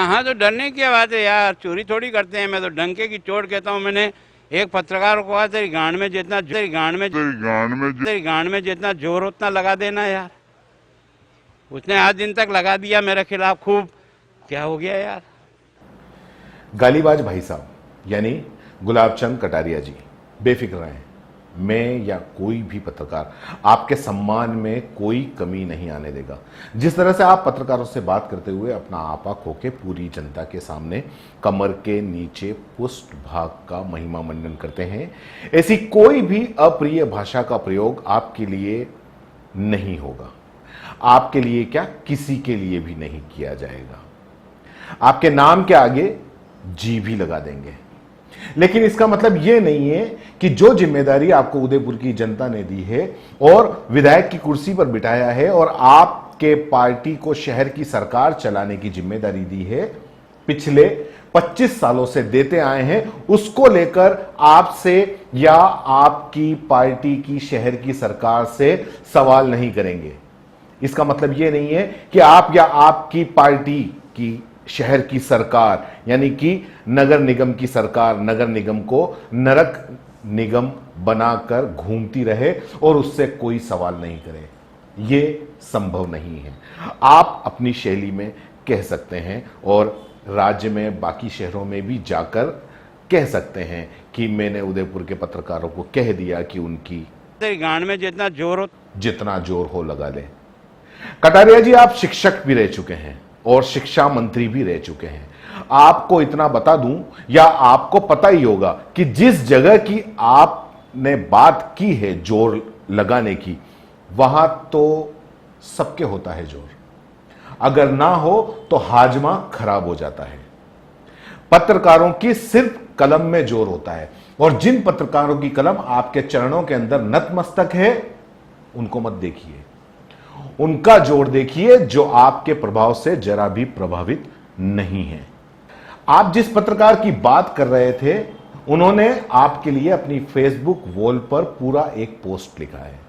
हाँ हाँ, तो डरने की क्या बात है यार, चोरी थोड़ी करते हैं। मैं तो डंके की चोट कहता हूँ। मैंने एक पत्रकार को कहा, तेरी गांड में जितना जोर उतना लगा देना यार। उसने आज दिन तक लगा दिया मेरे खिलाफ खूब। क्या हो गया यार। गालीबाज भाई साहब यानी गुलाब चंद कटारिया जी बेफिक्र रहें, मैं या कोई भी पत्रकार आपके सम्मान में कोई कमी नहीं आने देगा। जिस तरह से आप पत्रकारों से बात करते हुए अपना आपा खो के पूरी जनता के सामने कमर के नीचे पुष्ट भाग का महिमा मंडन करते हैं, ऐसी कोई भी अप्रिय भाषा का प्रयोग आपके लिए नहीं होगा। आपके लिए क्या, किसी के लिए भी नहीं किया जाएगा। आपके नाम के आगे जी भी लगा देंगे। लेकिन इसका मतलब यह नहीं है कि जो जिम्मेदारी आपको उदयपुर की जनता ने दी है और विधायक की कुर्सी पर बिठाया है और आपके पार्टी को शहर की सरकार चलाने की जिम्मेदारी दी है, पिछले 25 सालों से देते आए हैं, उसको लेकर आपसे या आपकी पार्टी की शहर की सरकार से सवाल नहीं करेंगे। इसका मतलब यह नहीं है कि आप या आपकी पार्टी की शहर की सरकार यानी कि नगर निगम की सरकार नगर निगम को नरक निगम बनाकर घूमती रहे और उससे कोई सवाल नहीं करे। यह संभव नहीं है। आप अपनी शैली में कह सकते हैं और राज्य में बाकी शहरों में भी जाकर कह सकते हैं कि मैंने उदयपुर के पत्रकारों को कह दिया कि उनकी गांड में जितना जोर हो लगा ले। कटारिया जी, आप शिक्षक भी रह चुके हैं और शिक्षा मंत्री भी रह चुके हैं। आपको इतना बता दूं, या आपको पता ही होगा कि जिस जगह की आपने बात की है जोर लगाने की, वहां तो सबके होता है जोर। अगर ना हो तो हाजमा खराब हो जाता है। पत्रकारों की सिर्फ कलम में जोर होता है और जिन पत्रकारों की कलम आपके चरणों के अंदर नतमस्तक है, उनको मत देखिए, उनका जोर देखिए जो आपके प्रभाव से जरा भी प्रभावित नहीं है। आप जिस पत्रकार की बात कर रहे थे, उन्होंने आपके लिए अपनी फेसबुक वॉल पर पूरा एक पोस्ट लिखा है।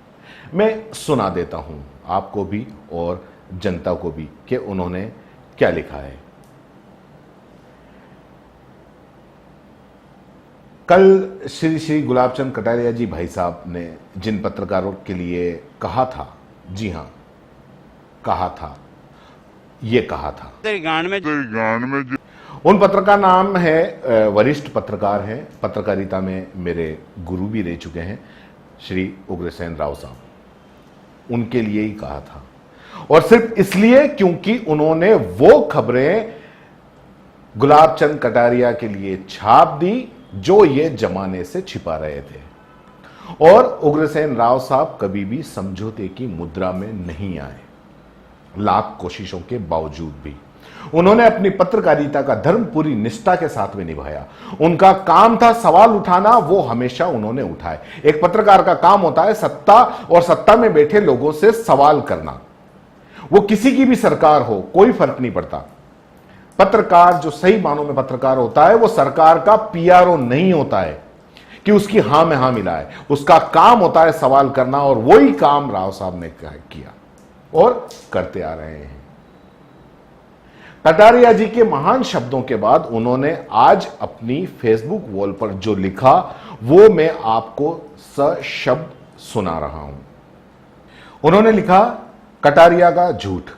मैं सुना देता हूं आपको भी और जनता को भी कि उन्होंने क्या लिखा है। कल श्री गुलाब चंद कटारिया जी भाई साहब ने जिन पत्रकारों के लिए कहा था, जी हां कहा था, ये कहा था, उन पत्रकार नाम है, वरिष्ठ पत्रकार हैं, पत्रकारिता में मेरे गुरु भी रह चुके हैं, श्री उग्रसेन राव साहब। उनके लिए ही कहा था और सिर्फ इसलिए क्योंकि उन्होंने वो खबरें गुलाब चंद कटारिया के लिए छाप दी जो ये जमाने से छिपा रहे थे। और उग्रसेन राव साहब कभी भी समझौते की मुद्रा में नहीं आए, लाख कोशिशों के बावजूद भी। उन्होंने अपनी पत्रकारिता का धर्म पूरी निष्ठा के साथ में निभाया। उनका काम था सवाल उठाना, वो हमेशा उन्होंने उठाए। एक पत्रकार का काम होता है सत्ता और सत्ता में बैठे लोगों से सवाल करना। वो किसी की भी सरकार हो, कोई फर्क नहीं पड़ता। पत्रकार जो सही मानों में पत्रकार होता है, वो सरकार का पीआरओ नहीं होता है कि उसकी हां में हां मिलाए। उसका काम होता है सवाल करना और वही काम राव साहब ने किया और करते आ रहे हैं। कटारिया जी के महान शब्दों के बाद उन्होंने आज अपनी फेसबुक वॉल पर जो लिखा, वो मैं आपको सशब्द सुना रहा हूं। उन्होंने लिखा, कटारिया का झूठ।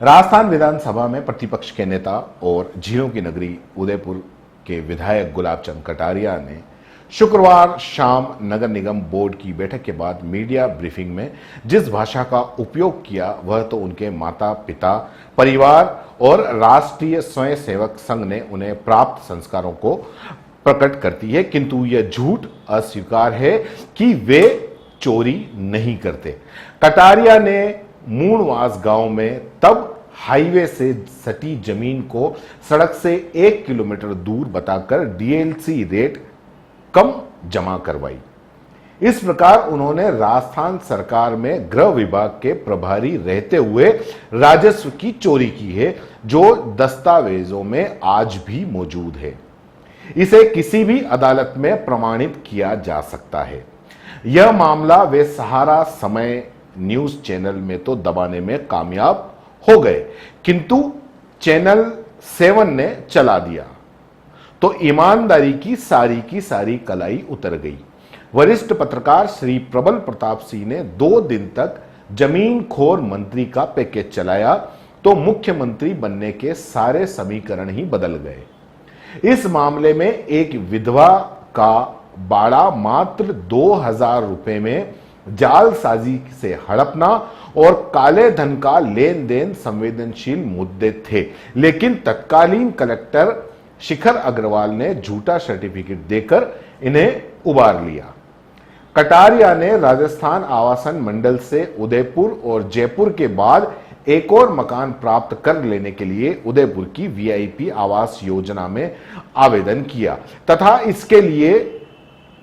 राजस्थान विधानसभा में प्रतिपक्ष के नेता और झीलों की नगरी उदयपुर के विधायक गुलाब चंद कटारिया ने शुक्रवार शाम नगर निगम बोर्ड की बैठक के बाद मीडिया ब्रीफिंग में जिस भाषा का उपयोग किया, वह तो उनके माता पिता, परिवार और राष्ट्रीय स्वयंसेवक संघ ने उन्हें प्राप्त संस्कारों को प्रकट करती है, किंतु यह झूठ अस्वीकार है कि वे चोरी नहीं करते। कटारिया ने मूणवास गांव में तब हाईवे से सटी जमीन को सड़क से 1 किलोमीटर दूर बताकर डीएलसी रेट कम जमा करवाई। इस प्रकार उन्होंने राजस्थान सरकार में गृह विभाग के प्रभारी रहते हुए राजस्व की चोरी की है, जो दस्तावेजों में आज भी मौजूद है। इसे किसी भी अदालत में प्रमाणित किया जा सकता है। यह मामला वे सहारा समय न्यूज चैनल में तो दबाने में कामयाब हो गए, किंतु चैनल सेवन ने चला दिया तो ईमानदारी की सारी कलाई उतर गई। वरिष्ठ पत्रकार श्री प्रबल प्रताप सिंह ने 2 दिन तक जमीन खोर मंत्री का पैकेज चलाया तो मुख्यमंत्री बनने के सारे समीकरण ही बदल गए। इस मामले में एक विधवा का बाड़ा मात्र 2000 रुपए में जालसाजी से हड़पना और काले धन का लेन देन संवेदनशील मुद्दे थे, लेकिन तत्कालीन कलेक्टर शिखर अग्रवाल ने झूठा सर्टिफिकेट देकर इन्हें उबार लिया। कटारिया ने राजस्थान आवासन मंडल से उदयपुर और जयपुर के बाद एक और मकान प्राप्त कर लेने के लिए उदयपुर की वीआईपी आवास योजना में आवेदन किया तथा इसके लिए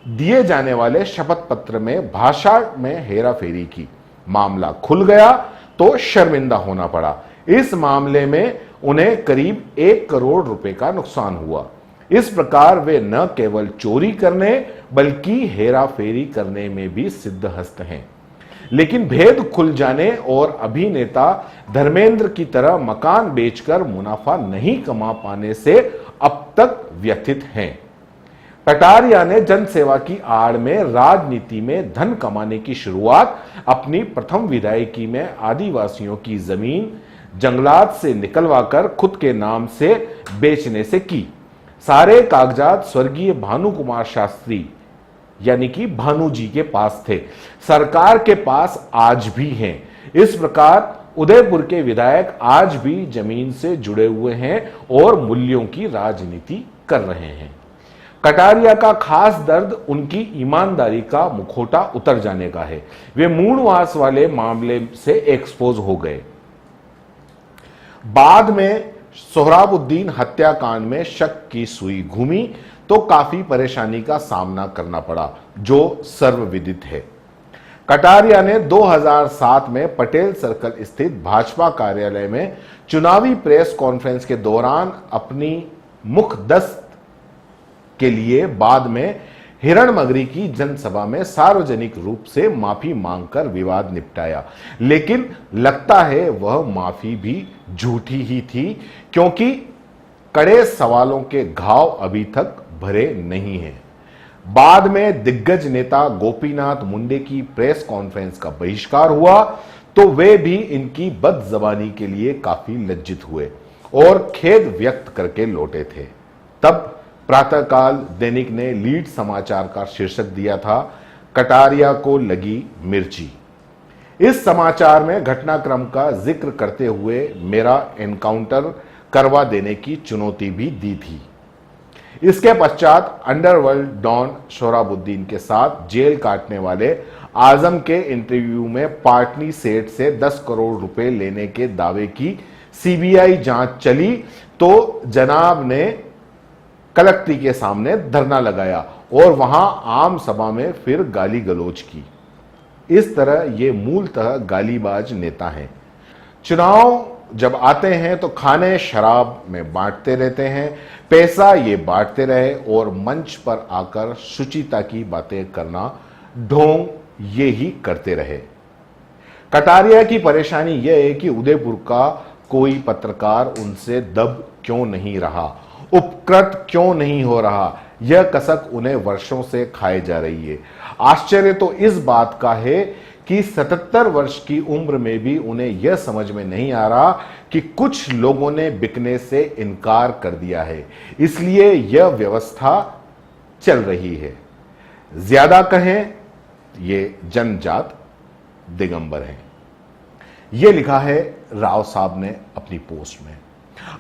दिए जाने वाले शपथ पत्र में भाषा में हेराफेरी की। मामला खुल गया तो शर्मिंदा होना पड़ा। इस मामले में उन्हें करीब 1 करोड़ रुपए का नुकसान हुआ। इस प्रकार वे न केवल चोरी करने बल्कि हेराफेरी करने में भी सिद्धहस्त हैं। लेकिन भेद खुल जाने और अभिनेता धर्मेंद्र की तरह मकान बेचकर मुनाफा नहीं कमा पाने से अब तक व्यथित हैं। कटारिया ने जनसेवा की आड़ में राजनीति में धन कमाने की शुरुआत अपनी प्रथम विधायकी में आदिवासियों की जमीन जंगलात से निकलवाकर खुद के नाम से बेचने से की। सारे कागजात स्वर्गीय भानु कुमार शास्त्री यानी कि भानु जी के पास थे, सरकार के पास आज भी हैं। इस प्रकार उदयपुर के विधायक आज भी जमीन से जुड़े हुए हैं और मूल्यों की राजनीति कर रहे हैं। कटारिया का खास दर्द उनकी ईमानदारी का मुखौटा उतर जाने का है। वे मूणवास वाले मामले से एक्सपोज हो गए। बाद में सोहराबुद्दीन हत्याकांड में शक की सुई घूमी तो काफी परेशानी का सामना करना पड़ा, जो सर्वविदित है। कटारिया ने 2007 में पटेल सर्कल स्थित भाजपा कार्यालय में चुनावी प्रेस कॉन्फ्रेंस के दौरान अपनी मुखदस्त के लिए बाद में हिरणमगरी की जनसभा में सार्वजनिक रूप से माफी मांगकर विवाद निपटाया। लेकिन लगता है वह माफी भी झूठी ही थी, क्योंकि कड़े सवालों के घाव अभी तक भरे नहीं हैं। बाद में दिग्गज नेता गोपीनाथ मुंडे की प्रेस कॉन्फ्रेंस का बहिष्कार हुआ तो वे भी इनकी बदजबानी के लिए काफी लज्जित हुए और खेद व्यक्त करके लौटे थे। तब प्रातःकाल दैनिक ने लीड समाचार का शीर्षक दिया था, कटारिया को लगी मिर्ची। इस समाचार में घटनाक्रम का जिक्र करते हुए मेरा एनकाउंटर करवा देने की चुनौती भी दी थी। इसके पश्चात अंडरवर्ल्ड डॉन सोहराबुद्दीन के साथ जेल काटने वाले आजम के इंटरव्यू में पाटनी सेठ से 10 करोड़ रुपए लेने के दावे की सीबीआई जांच चली तो जनाब ने कलेक्ट्री के सामने धरना लगाया और वहां आम सभा में फिर गाली गलौज की। इस तरह ये मूलतः गालीबाज नेता हैं। चुनाव जब आते हैं तो खाने शराब में बांटते रहते हैं, पैसा ये बांटते रहे और मंच पर आकर शुचिता की बातें करना ढोंग ये ही करते रहे। कटारिया की परेशानी यह है कि उदयपुर का कोई पत्रकार उनसे दब क्यों नहीं रहा, उपकृत क्यों नहीं हो रहा, यह कसक उन्हें वर्षों से खाए जा रही है। आश्चर्य तो इस बात का है कि 77 वर्ष की उम्र में भी उन्हें यह समझ में नहीं आ रहा कि कुछ लोगों ने बिकने से इनकार कर दिया है, इसलिए यह व्यवस्था चल रही है। ज्यादा कहें ये जनजात दिगंबर है। यह लिखा है राव साहब ने अपनी पोस्ट में।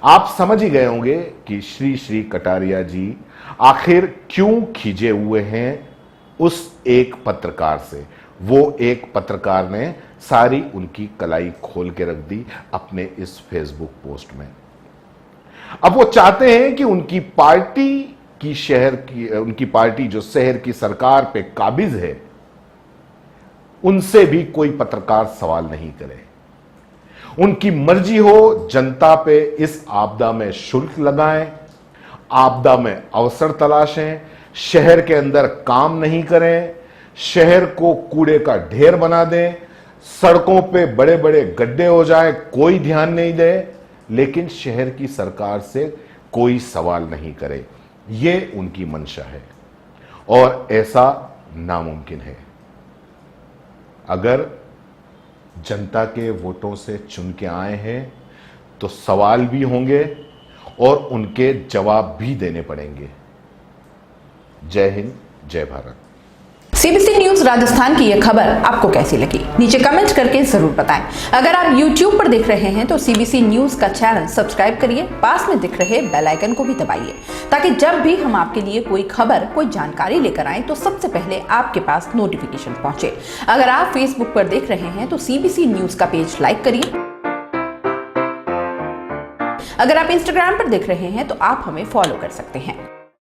आप समझ ही गए होंगे कि श्री श्री कटारिया जी आखिर क्यों खींचे हुए हैं उस एक पत्रकार से। वो एक पत्रकार ने सारी उनकी कलाई खोल के रख दी अपने इस फेसबुक पोस्ट में। अब वो चाहते हैं कि उनकी पार्टी जो शहर की सरकार पे काबिज है, उनसे भी कोई पत्रकार सवाल नहीं करे। उनकी मर्जी हो जनता पे इस आपदा में शुल्क लगाएं, आपदा में अवसर तलाशें, शहर के अंदर काम नहीं करें, शहर को कूड़े का ढेर बना दें, सड़कों पे बड़े बड़े गड्ढे हो जाए, कोई ध्यान नहीं दे, लेकिन शहर की सरकार से कोई सवाल नहीं करे। ये उनकी मंशा है और ऐसा नामुमकिन है। अगर जनता के वोटों से चुन के आए हैं तो सवाल भी होंगे और उनके जवाब भी देने पड़ेंगे। जय हिंद, जय भारत। सीबीसी न्यूज राजस्थान की यह खबर आपको कैसी लगी, नीचे कमेंट करके जरूर बताएं। अगर आप YouTube पर देख रहे हैं तो सीबीसी न्यूज का चैनल सब्सक्राइब करिए, पास में दिख रहे बेल आइकन को भी दबाइए, ताकि जब भी हम आपके लिए कोई खबर, कोई जानकारी लेकर आए तो सबसे पहले आपके पास नोटिफिकेशन पहुंचे। अगर आप फेसबुक पर देख रहे हैं तो सीबीसी न्यूज का पेज लाइक करिए। अगर आप इंस्टाग्राम पर देख रहे हैं तो आप हमें फॉलो कर सकते हैं।